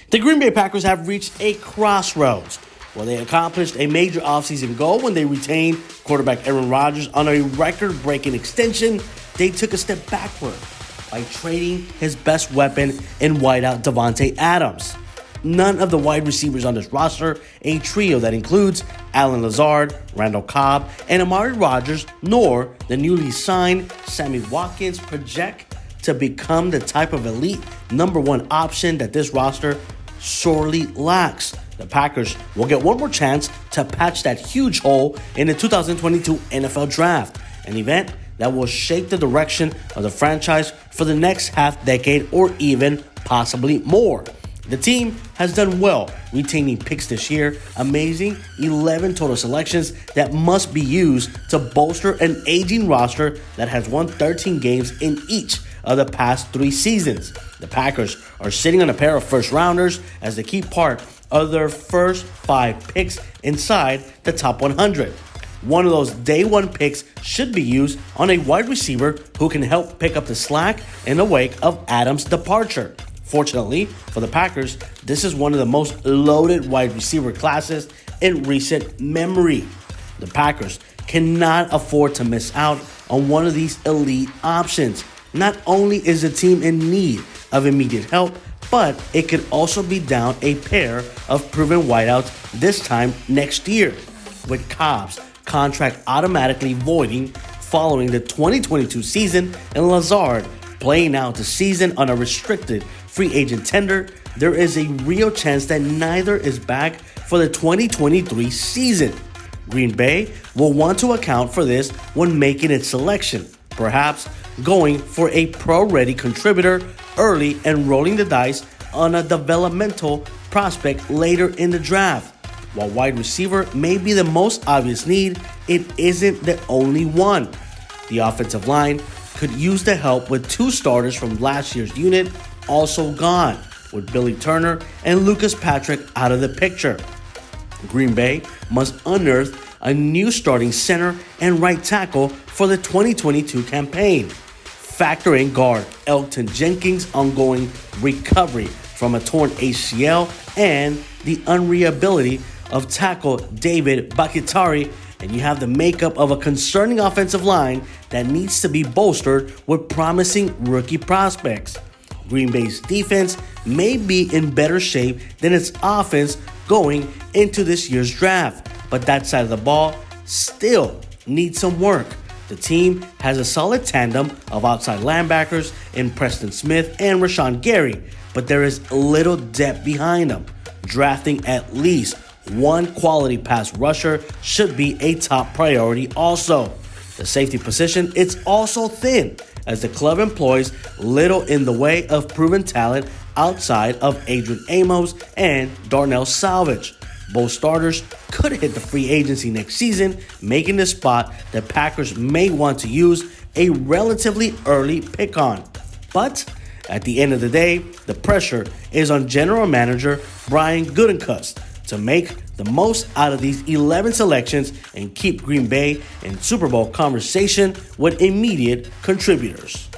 The Green Bay Packers have reached a crossroads. Well, they accomplished a major offseason goal when they retained quarterback Aaron Rodgers on a record-breaking extension. They took a step backward by trading his best weapon in wideout Davante Adams. None of the wide receivers on this roster, a trio that includes Allen Lazard, Randall Cobb, and Amari Rodgers, nor the newly signed Sammy Watkins, project to become the type of elite number one option that this roster sorely lacks. The Packers will get one more chance to patch that huge hole in the 2022 NFL Draft, an event that will shape the direction of the franchise for the next half decade or even possibly more. The team has done well retaining picks this year, amazing 11 total selections that must be used to bolster an aging roster that has won 13 games in each of the past 3 seasons. The Packers are sitting on a pair of first-rounders as the key part of their first 5 picks inside the top 100. One of those day one picks should be used on a wide receiver who can help pick up the slack in the wake of Adams' departure. Fortunately for the Packers, this is one of the most loaded wide receiver classes in recent memory. The Packers cannot afford to miss out on one of these elite options. Not only is the team in need of immediate help, but it could also be down a pair of proven wideouts this time next year, with Cobb's contract automatically voiding following the 2022 season and Lazard playing out the season on a restricted free agent tender. There is a real chance that neither is back for the 2023 season. Green Bay will want to account for this when making its selection, perhaps going for a pro-ready contributor early and rolling the dice on a developmental prospect later in the draft. While wide receiver may be the most obvious need, it isn't the only one. The offensive line could use the help with 2 starters from last year's unit also gone, with Billy Turner and Lucas Patrick out of the picture. Green Bay must unearth a new starting center and right tackle for the 2022 campaign. Factor in guard Elton Jenkins' ongoing recovery from a torn ACL and the unreliability of tackle David Bakhtiari, and you have the makeup of a concerning offensive line that needs to be bolstered with promising rookie prospects. Green Bay's defense may be in better shape than its offense going into this year's draft, but that side of the ball still needs some work. The team has a solid tandem of outside linebackers in Preston Smith and Rashawn Gary, but there is little depth behind them. Drafting at least one quality pass rusher should be a top priority also. The safety position is also thin, as the club employs little in the way of proven talent outside of Adrian Amos and Darnell Salvage. Both starters could hit the free agency next season, making the spot the Packers may want to use a relatively early pick on. But at the end of the day, the pressure is on general manager Brian Gutekunst to make the most out of these 11 selections and keep Green Bay in Super Bowl conversation with immediate contributors.